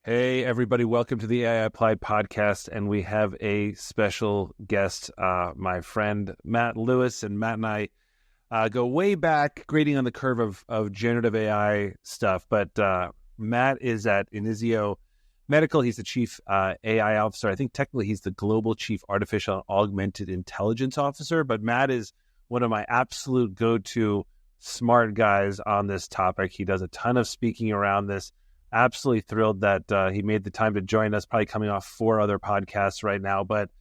Hey, everybody. Welcome to the AI Applied podcast. And we have a special guest, my friend, Matt Lewis. And Matt and I go way back, grading on the curve of generative AI stuff. But Matt is at Inizio Medical. He's the chief AI officer. I think technically he's the global chief artificial and augmented intelligence officer. But Matt is one of my absolute go-to smart guys on this topic. He does a ton of speaking around this. Absolutely thrilled that he made the time to join us, probably coming off 4 other podcasts right now. But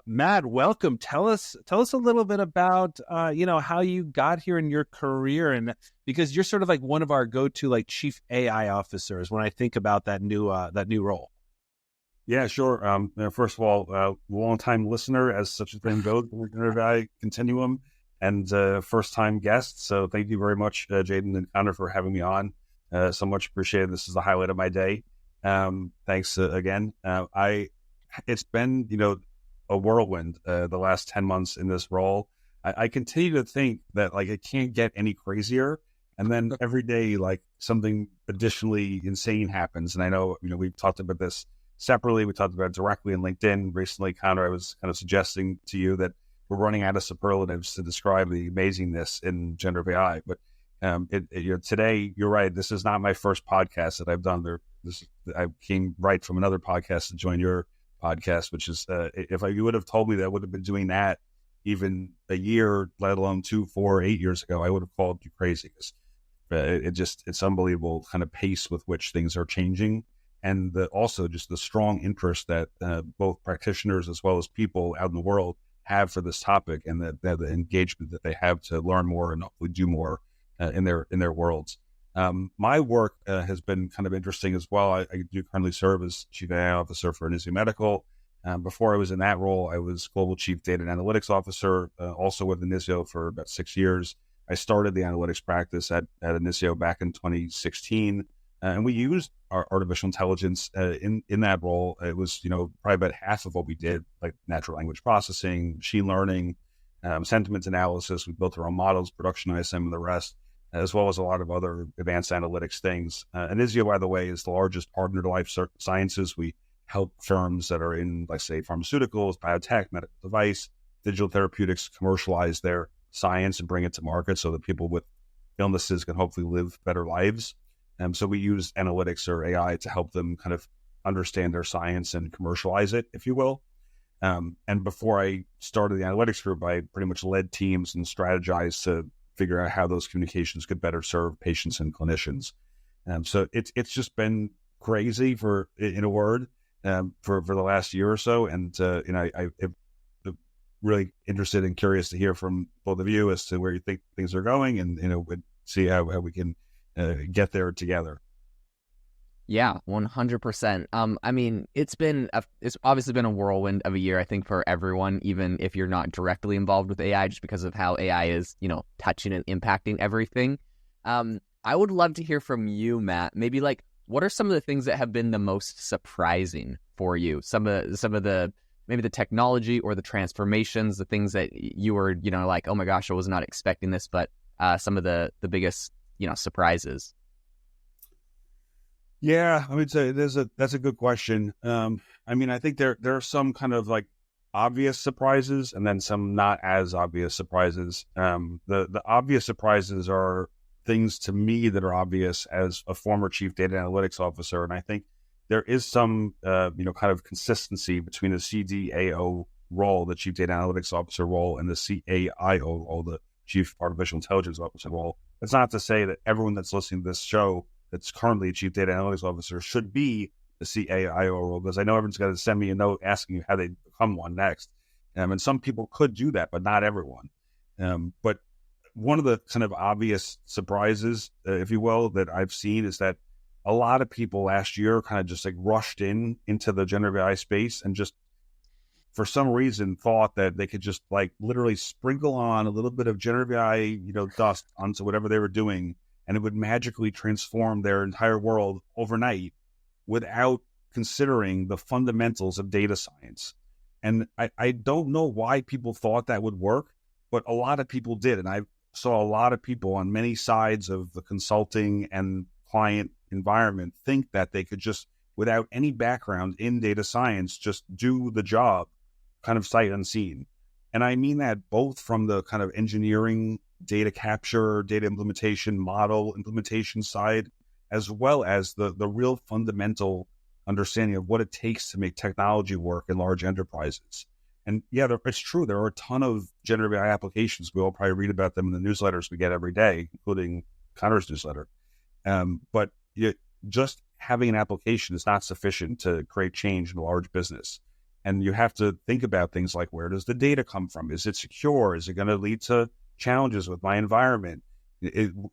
Matt, welcome. Tell us a little bit about, how you got here in your career. And because you're sort of like one of our go-to like chief AI officers when I think about that new role. Yeah, sure. First of all, long-time listener, as such a thing goes, in the generative AI continuum, and first-time guest. So thank you very much, Jaden and Connor, for having me on. So much appreciated. This is the highlight of my day. Thanks again. It's been, a whirlwind the last 10 months in this role. I continue to think that it can't get any crazier. And then every day, something additionally insane happens. And I know, we've talked about this separately. We talked about it directly in LinkedIn recently. Connor, I was kind of suggesting to you that we're running out of superlatives to describe the amazingness in generative AI. But today, you're right. This is not my first podcast that I've done. I came right from another podcast to join your podcast, which is, if you would have told me that I would have been doing that even a year, let alone 2, 4, 8 years ago, I would have called you crazy. Because it's unbelievable kind of pace with which things are changing, and also just the strong interest that both practitioners as well as people out in the world have for this topic, and the engagement that they have to learn more and hopefully do more in their worlds. My work has been kind of interesting as well. I do currently serve as Chief AI Officer for Inizio Medical. Before I was in that role, I was Global Chief Data and Analytics Officer, also with Inizio for about 6 years. I started the analytics practice at Inizio back in 2016, and we used our artificial intelligence in that role. It was, probably about half of what we did, like natural language processing, machine learning, sentiment analysis. We built our own models, productionized them, and the rest, as well as a lot of other advanced analytics things. Inizio, by the way, is the largest partner to life sciences. We help firms that are in, say, pharmaceuticals, biotech, medical device, digital therapeutics commercialize their science and bring it to market so that people with illnesses can hopefully live better lives. So we use analytics or AI to help them kind of understand their science and commercialize it, if you will. And before I started the analytics group, I pretty much led teams and strategized to figure out how those communications could better serve patients and clinicians. So it's just been crazy, in a word, for the last year or so. And I'm really interested and curious to hear from both of you as to where you think things are going, and see how we can get there together. Yeah, 100%. It's obviously been a whirlwind of a year, I think, for everyone, even if you're not directly involved with AI, just because of how AI is, touching and impacting everything. I would love to hear from you, Matt. Maybe what are some of the things that have been the most surprising for you? Some of the maybe the technology or the transformations, the things that you were, oh my gosh, I was not expecting this, but some of the biggest, surprises. Yeah, I would say that's a good question. I think there are some kind of obvious surprises, and then some not as obvious surprises. The obvious surprises are things to me that are obvious as a former chief data analytics officer, and I think there is some kind of consistency between the CDAO role, the chief data analytics officer role, and the CAIO role, the chief artificial intelligence officer role. It's not to say that everyone that's listening to this show that's currently a chief data analytics officer should be the CAIO role, because I know everyone's got to send me a note asking you how they become one next. And some people could do that, but not everyone. But one of the kind of obvious surprises, if you will, that I've seen is that a lot of people last year kind of just rushed into the generative AI space and just for some reason thought that they could just literally sprinkle on a little bit of generative AI, dust onto whatever they were doing, and it would magically transform their entire world overnight without considering the fundamentals of data science. And I don't know why people thought that would work, but a lot of people did. And I saw a lot of people on many sides of the consulting and client environment think that they could just without any background in data science just do the job kind of sight unseen. And I mean that both from the kind of engineering, data capture, data implementation, model implementation side, as well as the real fundamental understanding of what it takes to make technology work in large enterprises. And yeah, it's true. There are a ton of generative AI applications. We all probably read about them in the newsletters we get every day, including Connor's newsletter. But just having an application is not sufficient to create change in a large business. And you have to think about things like, where does the data come from? Is it secure? Is it going to lead to challenges with my environment?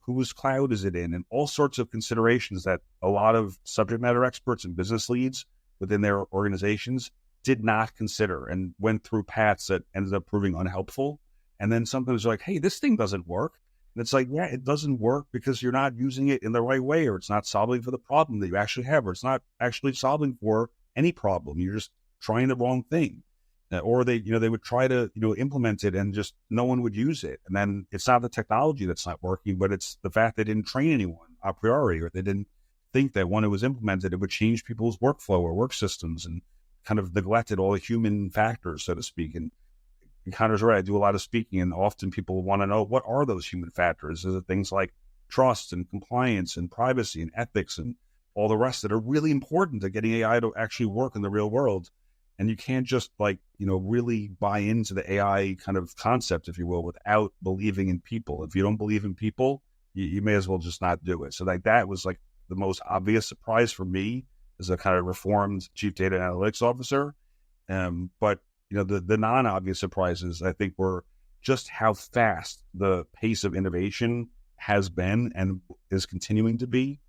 Whose cloud is it in? And all sorts of considerations that a lot of subject matter experts and business leads within their organizations did not consider and went through paths that ended up proving unhelpful. And then sometimes you're like, hey, this thing doesn't work. And it's like, yeah, it doesn't work because you're not using it in the right way, or it's not solving for the problem that you actually have, or it's not actually solving for any problem. You're just trying the wrong thing. Or they would try to, implement it and just no one would use it. And then it's not the technology that's not working, but it's the fact they didn't train anyone a priori, or they didn't think that when it was implemented, it would change people's workflow or work systems, and kind of neglected all the human factors, so to speak. And Connor's right. I do a lot of speaking, and often people want to know, what are those human factors? Is it things like trust and compliance and privacy and ethics and all the rest that are really important to getting AI to actually work in the real world? And you can't just really buy into the AI kind of concept, if you will, without believing in people. If you don't believe in people, you may as well just not do it. So that was like the most obvious surprise for me as a kind of reformed chief data analytics officer. But the non-obvious surprises, I think, were just how fast the pace of innovation has been and is continuing to be.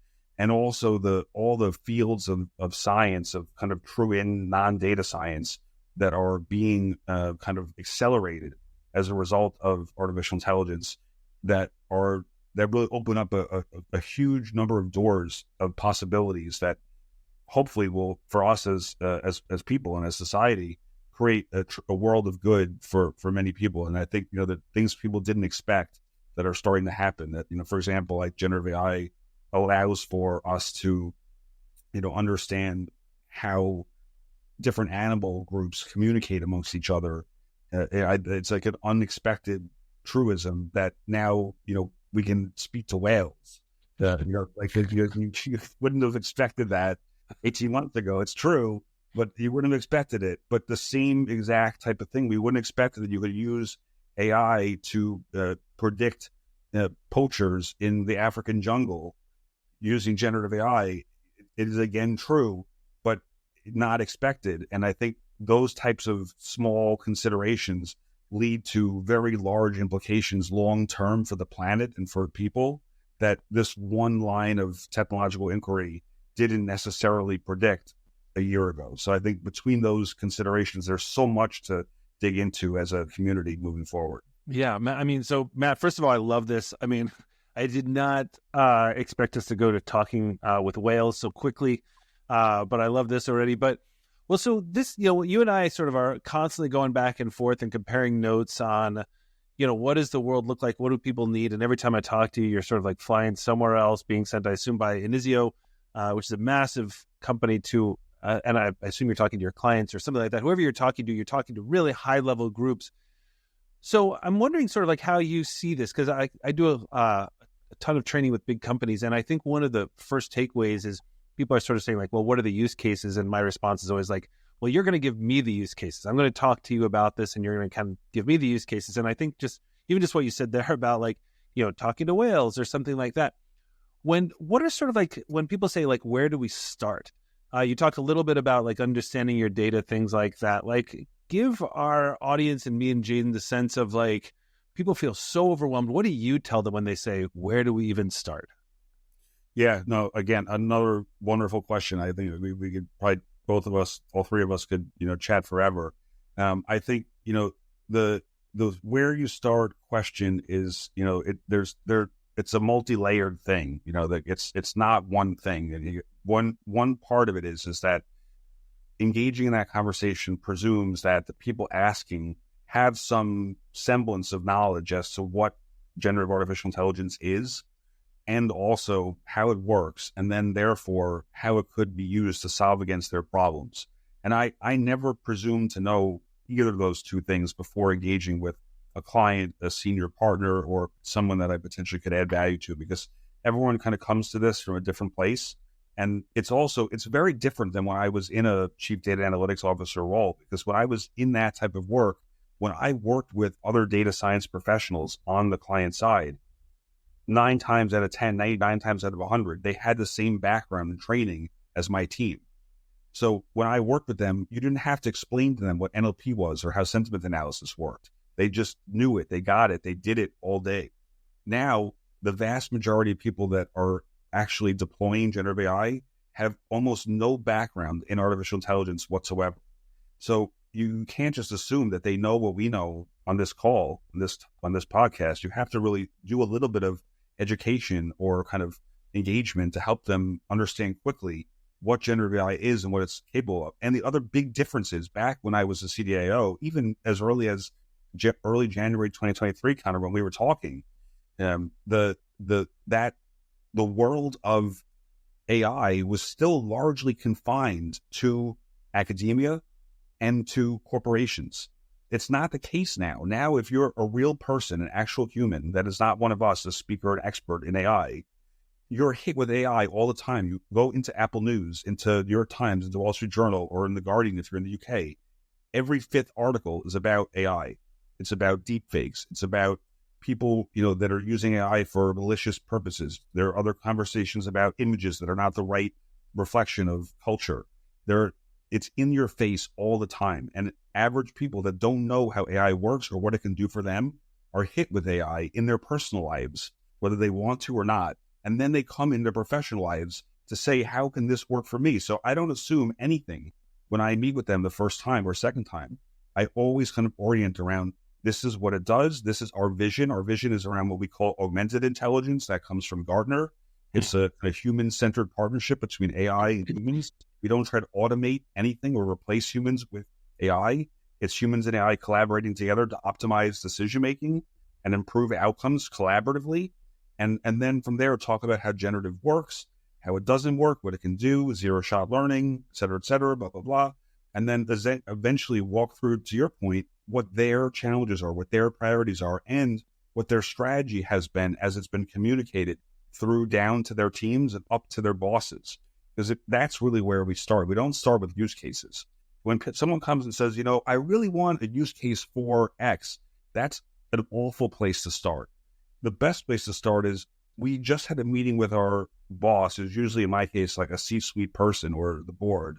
And also all the fields of science, of kind of true in non-data science, that are being kind of accelerated as a result of artificial intelligence, that really open up a huge number of doors of possibilities that hopefully will, for us as people and as society, create a world of good for many people. And I think the things people didn't expect that are starting to happen. That for example, like generative AI allows for us to, understand how different animal groups communicate amongst each other. It's like an unexpected truism that now, we can speak to whales. You wouldn't have expected that 18 months ago. It's true, but you wouldn't have expected it. But the same exact type of thing, we wouldn't expect that you could use AI to predict poachers in the African jungle using generative AI. It is again true, but not expected. And I think those types of small considerations lead to very large implications long-term for the planet and for people that this one line of technological inquiry didn't necessarily predict a year ago. So I think between those considerations, there's so much to dig into as a community moving forward. Yeah. I mean, so Matt, first of all, I love this. I mean, I did not expect us to go to talking with whales so quickly, but I love this already. But well, so this, you and I sort of are constantly going back and forth and comparing notes on, what does the world look like? What do people need? And every time I talk to you, you're sort of like flying somewhere else, being sent, I assume, by Inizio, which is a massive company to, and I assume you're talking to your clients or something like that. Whoever you're talking to really high level groups. So I'm wondering sort of like how you see this, because I do a ton of training with big companies. And I think one of the first takeaways is people are sort of saying like, well, what are the use cases? And my response is always like, well, you're going to give me the use cases. I'm going to talk to you about this and you're going to kind of give me the use cases. And I think just what you said there about like, talking to whales or something like that. What are sort of like, when people say like, where do we start? You talked a little bit about like understanding your data, things like that. Like give our audience and me and Jaden the sense of like, people feel so overwhelmed. What do you tell them when they say, where do we even start? Yeah, no, again, another wonderful question. I think we could probably, both of us, all three of us could, chat forever. I think, the where you start question is, it's a multi-layered thing, that it's not one thing. And one part of it is that engaging in that conversation presumes that the people asking have some semblance of knowledge as to what generative artificial intelligence is, and also how it works, and then therefore how it could be used to solve against their problems. And I never presume to know either of those two things before engaging with a client, a senior partner, or someone that I potentially could add value to, because everyone kind of comes to this from a different place. And it's very different than when I was in a chief data analytics officer role, because when I was in that type of work, when I worked with other data science professionals on the client side, 9 times out of 10, 99 times out of 100, they had the same background and training as my team. So when I worked with them, you didn't have to explain to them what NLP was or how sentiment analysis worked. They just knew it. They got it. They did it all day. Now, the vast majority of people that are actually deploying generative AI have almost no background in artificial intelligence whatsoever. So you can't just assume that they know what we know on this call, on this podcast. You have to really do a little bit of education or kind of engagement to help them understand quickly what generative AI is and what it's capable of. And the other big differences, back when I was a CDIO, even as early as early January 2023, kind of when we were talking, the world of AI was still largely confined to academia and to corporations. It's not the case now. Now, if you're a real person, an actual human that is not one of us, a speaker, an expert in AI, you're hit with AI all the time. You go into Apple News, into New York Times, into Wall Street Journal, or in The Guardian if you're in the UK. Every 5th article is about AI. It's about deepfakes. It's about people, that are using AI for malicious purposes. There are other conversations about images that are not the right reflection of culture. It's in your face all the time. And average people that don't know how AI works or what it can do for them are hit with AI in their personal lives, whether they want to or not. And then they come into professional lives to say, how can this work for me? So I don't assume anything when I meet with them the first time or second time. I always kind of orient around, this is what it does. This is our vision. Our vision is around what we call augmented intelligence. That comes from Gartner. It's a human-centered partnership between AI and humans. We don't try to automate anything or replace humans with AI. It's humans and AI collaborating together to optimize decision-making and improve outcomes collaboratively. And then from there, talk about how generative works, how it doesn't work, what it can do, zero-shot learning, et cetera, blah, blah, blah. And then eventually walk through, to your point, what their challenges are, what their priorities are, and what their strategy has been as it's been communicated through down to their teams and up to their bosses. Because that's really where we start. We don't start with use cases. When someone comes and says, I really want a use case for X, that's an awful place to start. The best place to start is, we just had a meeting with our boss, who's usually in my case like a C-suite person or the board,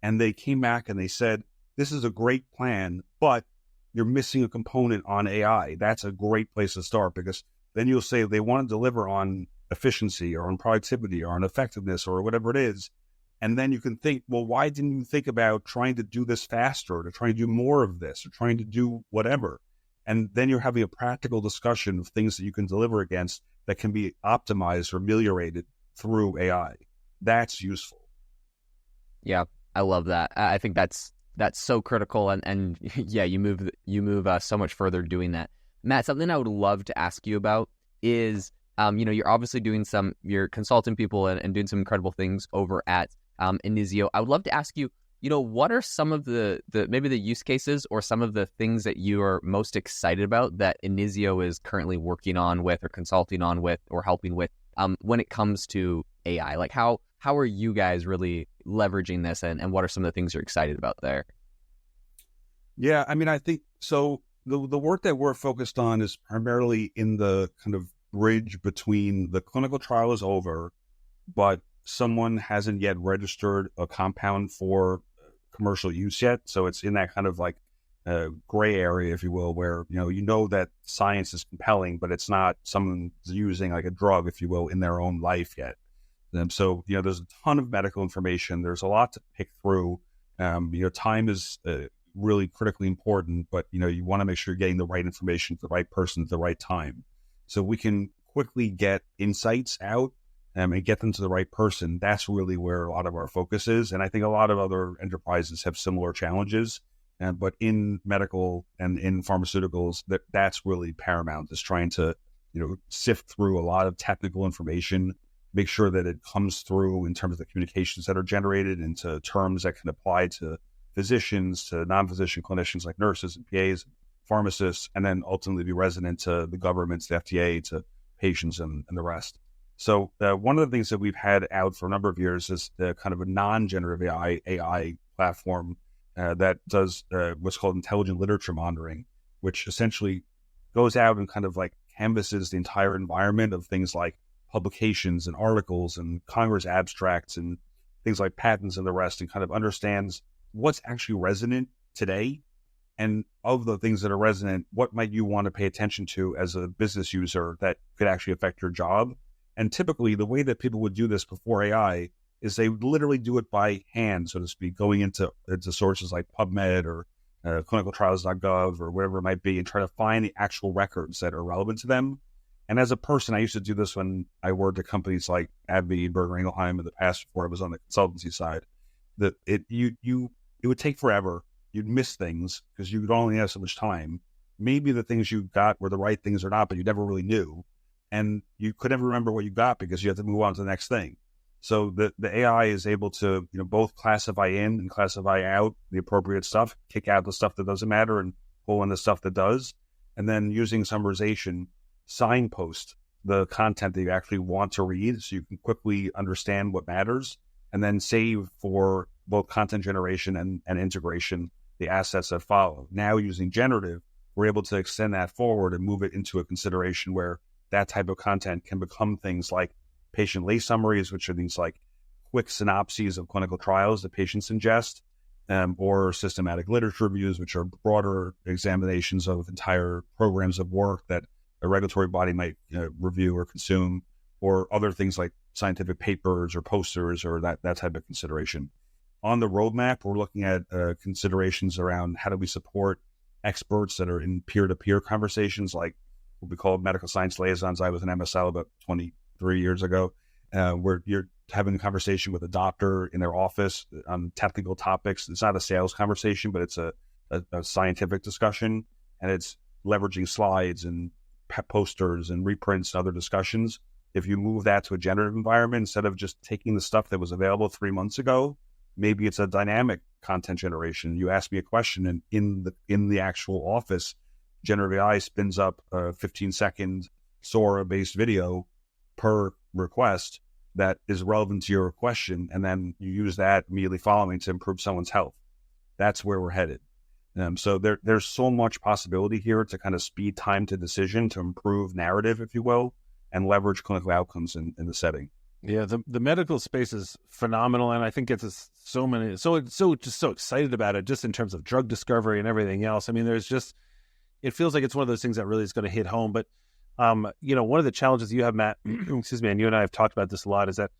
and they came back and they said, this is a great plan, but you're missing a component on AI. That's a great place to start, because then you'll say they want to deliver on efficiency or on productivity or on effectiveness or whatever it is. And then you can think, well, why didn't you think about trying to do this faster, or to try and do more of this, or trying to do whatever? And then you're having a practical discussion of things that you can deliver against that can be optimized or ameliorated through AI. That's useful. Yeah, I love that. I think that's so critical. And yeah, you move so much further doing that. Matt, something I would love to ask you about is, you're obviously you're consulting people and doing some incredible things over at Inizio. I would love to ask you, what are some of the maybe the use cases or some of the things that you are most excited about that Inizio is currently working on with, or consulting on with, or helping with when it comes to AI? Like how are you guys really leveraging this, and what are some of the things you're excited about there? Yeah, I think so. The work that we're focused on is primarily in the kind of bridge between the clinical trial is over, but someone hasn't yet registered a compound for commercial use yet. So it's in that kind of like gray area, if you will, where, that science is compelling, but it's not someone using like a drug, if you will, in their own life yet. So, there's a ton of medical information. There's a lot to pick through. Time is really critically important, but, you want to make sure you're getting the right information to the right person at the right time. So we can quickly get insights out and get them to the right person. That's really where a lot of our focus is. And I think a lot of other enterprises have similar challenges. But in medical and in pharmaceuticals, that's really paramount, is trying to sift through a lot of technical information, make sure that it comes through in terms of the communications that are generated into terms that can apply to physicians, to non-physician clinicians like nurses and PAs, pharmacists, and then ultimately be resonant to the governments, the FDA, to patients and the rest. So one of the things that we've had out for a number of years is kind of a non-generative AI platform that does what's called intelligent literature monitoring, which essentially goes out and kind of like canvasses the entire environment of things like publications and articles and Congress abstracts and things like patents and the rest, and kind of understands what's actually resonant today. And of the things that are resonant, what might you want to pay attention to as a business user that could actually affect your job? And typically the way that people would do this before AI is they would literally do it by hand, so to speak, going into sources like PubMed or clinicaltrials.gov or whatever it might be, and try to find the actual records that are relevant to them. And as a person, I used to do this when I worked at companies like AbbVie, Boehringer Ingelheim in the past before I was on the consultancy side. That it would take forever. You'd miss things because you would only have so much time. Maybe the things you got were the right things or not, but you never really knew. And you could never remember what you got because you had to move on to the next thing. So the AI is able to both classify in and classify out the appropriate stuff, kick out the stuff that doesn't matter and pull in the stuff that does. And then using summarization, signpost the content that you actually want to read so you can quickly understand what matters, and then save for both content generation and integration the assets that follow. Now using generative, we're able to extend that forward and move it into a consideration where that type of content can become things like patient lay summaries, which are these like quick synopses of clinical trials that patients ingest, or systematic literature reviews, which are broader examinations of entire programs of work that a regulatory body might review or consume, or other things like scientific papers or posters or that type of consideration. On the roadmap, we're looking at considerations around how do we support experts that are in peer-to-peer conversations, like what we call medical science liaisons. I was an MSL about 23 years ago, where you're having a conversation with a doctor in their office on technical topics. It's not a sales conversation, but it's a scientific discussion, and it's leveraging slides and posters and reprints and other discussions. If you move that to a generative environment, instead of just taking the stuff that was available 3 months ago, maybe it's a dynamic content generation. You ask me a question, and in the actual office, generative AI spins up a 15-second Sora-based video per request that is relevant to your question, and then you use that immediately following to improve someone's health. That's where we're headed. So there's so much possibility here to kind of speed time to decision, to improve narrative, if you will, and leverage clinical outcomes in the setting. Yeah, the medical space is phenomenal, and I think it's so excited about it, just in terms of drug discovery and everything else. I mean, it feels like it's one of those things that really is going to hit home. But one of the challenges you have, Matt, excuse me, and you and I have talked about this a lot, is that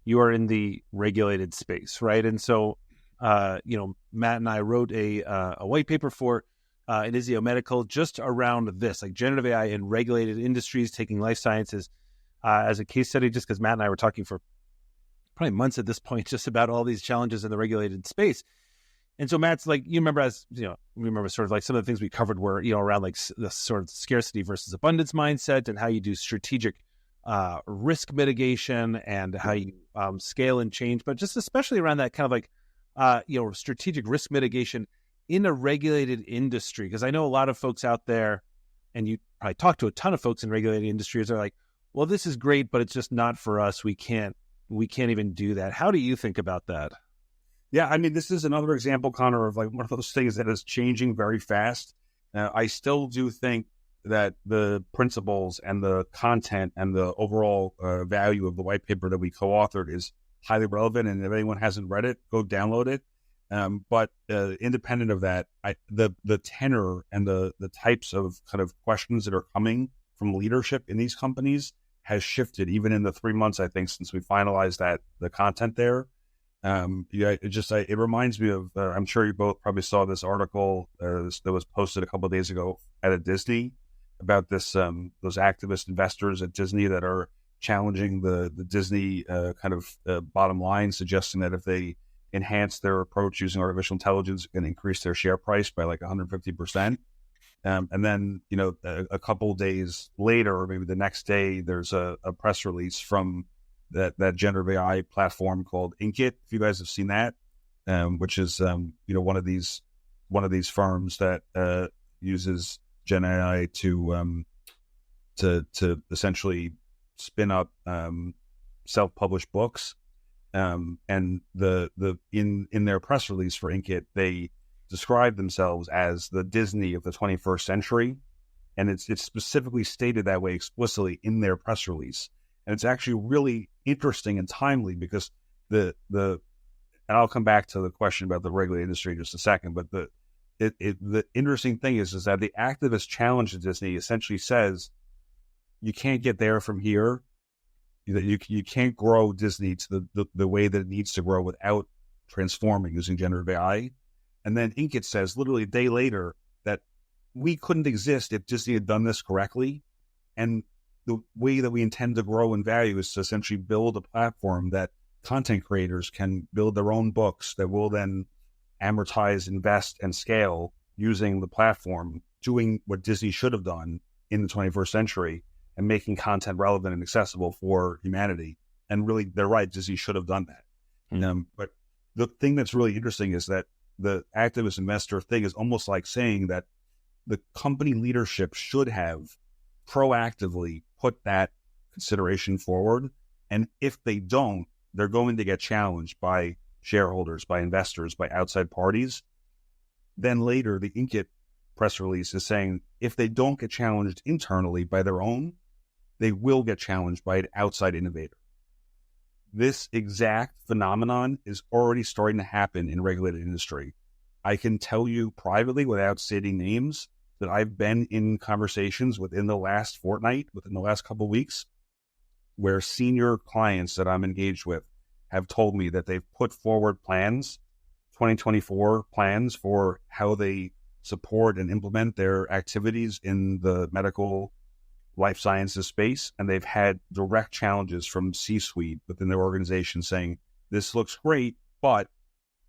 you are in the regulated space, right? And so, Matt and I wrote a white paper for Inizio Medical just around this, like generative AI in regulated industries, taking life sciences as a case study, just because Matt and I were talking for probably months at this point just about all these challenges in the regulated space. And so Matt's like, we remember sort of like some of the things we covered were, around like the sort of scarcity versus abundance mindset, and how you do strategic risk mitigation, and how you scale and change, but just especially around that kind of like, strategic risk mitigation in a regulated industry. Because I know a lot of folks out there, and you probably talk to a ton of folks in regulated industries, are like, well, this is great, but it's just not for us. We can't even do that. How do you think about that? Yeah, I mean, this is another example, Connor, of like one of those things that is changing very fast. I still do think that the principles and the content and the overall value of the white paper that we co-authored is highly relevant. And if anyone hasn't read it, go download it. But independent of that, the tenor and the types of kind of questions that are coming from leadership in these companies has shifted, even in the 3 months, I think, since we finalized the content there. It reminds me of, I'm sure you both probably saw this article that was posted a couple of days ago at Disney about this, those activist investors at Disney that are challenging the Disney kind of bottom line, suggesting that if they enhance their approach using artificial intelligence, it can increase their share price by like 150%. And then, a couple days later, or maybe the next day, there's a press release from that generative AI platform called Inkit. If you guys have seen that, which is one of these firms that uses Gen AI to essentially spin up self-published books. And in their press release for Inkit, they describe themselves as the Disney of the 21st century, and it's specifically stated that way explicitly in their press release. And it's actually really interesting and timely because and I'll come back to the question about the regulated industry in just a second, but the interesting thing is that the activist challenge to Disney essentially says you can't get there from here. You can't grow Disney to the way that it needs to grow without transforming using generative AI. And then Inkit says literally a day later that we couldn't exist if Disney had done this correctly. And the way that we intend to grow in value is to essentially build a platform that content creators can build their own books that will then amortize, invest, and scale using the platform, doing what Disney should have done in the 21st century and making content relevant and accessible for humanity. And really, they're right, Disney should have done that. Mm-hmm. But the thing that's really interesting is that the activist investor thing is almost like saying that the company leadership should have proactively put that consideration forward. And if they don't, they're going to get challenged by shareholders, by investors, by outside parties. Then later, the Inkit press release is saying if they don't get challenged internally by their own, they will get challenged by an outside innovator. This exact phenomenon is already starting to happen in regulated industry. I can tell you privately, without stating names, that I've been in conversations within the last fortnight, within the last couple of weeks, where senior clients that I'm engaged with have told me that they've put forward plans, 2024 plans for how they support and implement their activities in the medical life sciences space. And they've had direct challenges from C-suite within their organization saying, this looks great, but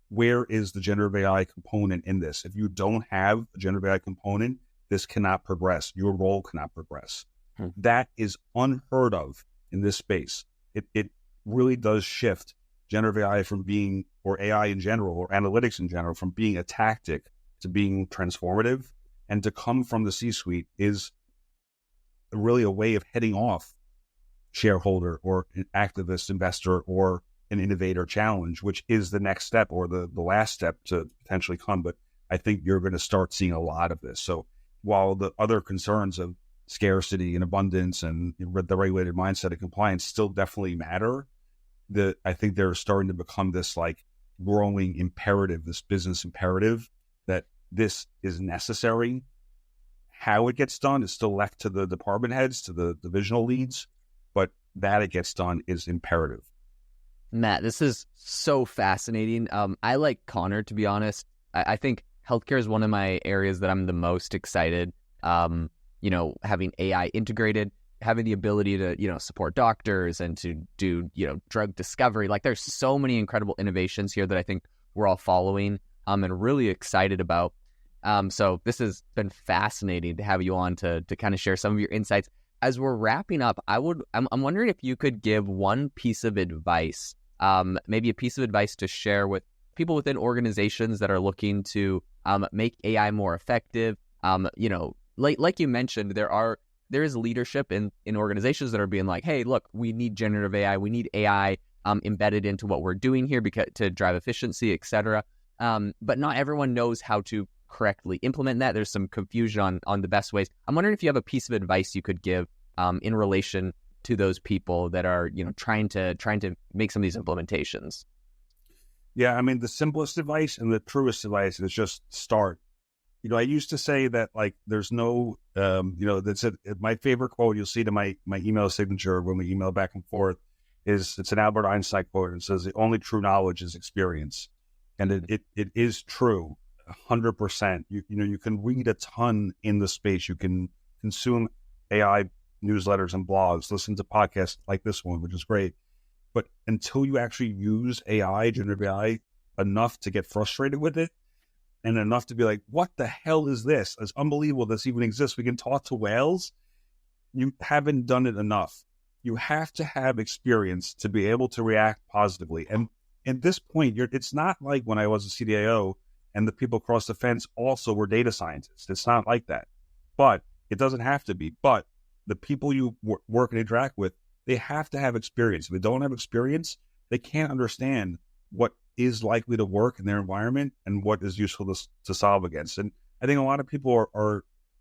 where is the generative AI component in this? If you don't have a generative AI component, this cannot progress. Your role cannot progress. That is unheard of in this space. It really does shift generative AI from being, or AI in general, or analytics in general, from being a tactic to being transformative. And to come from the C-suite is really a way of heading off shareholder or an activist investor or an innovator challenge, which is the next step or the last step to potentially come. But I think you're going to start seeing a lot of this. So while the other concerns of scarcity and abundance and the regulated mindset of compliance still definitely matter, I think they're starting to become this like growing imperative, this business imperative that this is necessary. How it gets done is still left to the department heads, to the divisional leads, but that it gets done is imperative. Matt, this is so fascinating. I like Connor, to be honest. I think healthcare is one of my areas that I'm the most excited. Having AI integrated, having the ability to, support doctors and to do, drug discovery. Like there's so many incredible innovations here that I think we're all following and really excited about. So this has been fascinating to have you on to kind of share some of your insights. As we're wrapping up, I'm wondering if you could give one piece of advice, maybe a piece of advice to share with people within organizations that are looking to make AI more effective. Like you mentioned, there is leadership in organizations that are being like, hey, look, we need generative AI, we need AI embedded into what we're doing here to drive efficiency, et cetera. But not everyone knows how to correctly implement that. There's some confusion on the best ways. I'm wondering if you have a piece of advice you could give in relation to those people that are, trying to make some of these implementations. Yeah, I mean, the simplest advice and the truest advice is just start. I used to say that like there's no, that's my favorite quote you'll see to my email signature when we email back and forth is it's an Albert Einstein quote. And it says the only true knowledge is experience, and it is true. 100%. You can read a ton in the space. You can consume AI newsletters and blogs, listen to podcasts like this one, which is great. But until you actually use AI, generative AI, enough to get frustrated with it, and enough to be like, what the hell is this? It's unbelievable this even exists. We can talk to whales. You haven't done it enough. You have to have experience to be able to react positively. And at this point, it's not like when I was a CDIO and the people across the fence also were data scientists. It's not like that. But it doesn't have to be. But the people you work and interact with, they have to have experience. If they don't have experience, they can't understand what is likely to work in their environment and what is useful to solve against. And I think a lot of people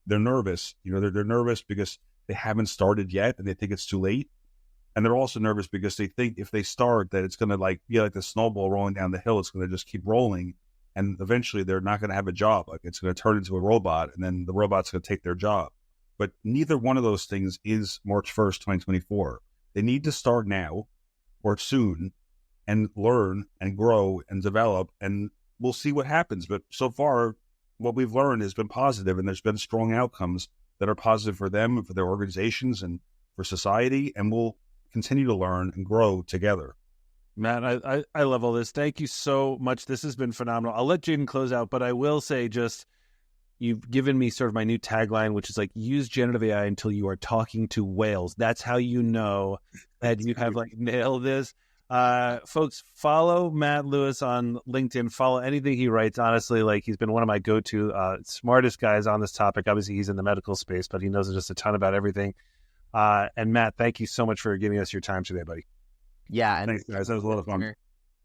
they're nervous. They're nervous because they haven't started yet and they think it's too late. And they're also nervous because they think if they start that it's going to be like the snowball rolling down the hill. It's going to just keep rolling. And eventually they're not going to have a job. Like it's going to turn into a robot and then the robot's going to take their job. But neither one of those things is March 1st, 2024. They need to start now or soon and learn and grow and develop, and we'll see what happens. But so far, what we've learned has been positive, and there's been strong outcomes that are positive for them and for their organizations and for society, and we'll continue to learn and grow together. Matt, I love all this. Thank you so much. This has been phenomenal. I'll let Jaden close out, but I will say you've given me sort of my new tagline, which is like, use generative AI until you are talking to whales. That's how you know that you have nailed this. Folks, follow Matt Lewis on LinkedIn. Follow anything he writes. Honestly, he's been one of my go-to smartest guys on this topic. Obviously, he's in the medical space, but he knows just a ton about everything. And Matt, thank you so much for giving us your time today, buddy. Yeah. And thanks, guys. That was a lot of fun.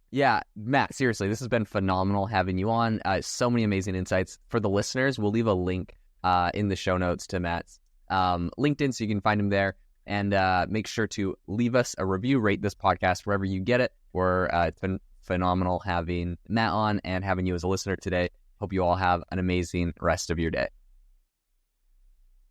Yeah, Matt, seriously, this has been phenomenal having you on. So many amazing insights. For the listeners, we'll leave a link in the show notes to Matt's LinkedIn so you can find him there. And make sure to leave us a review, rate this podcast wherever you get it. It's been phenomenal having Matt on and having you as a listener today. Hope you all have an amazing rest of your day.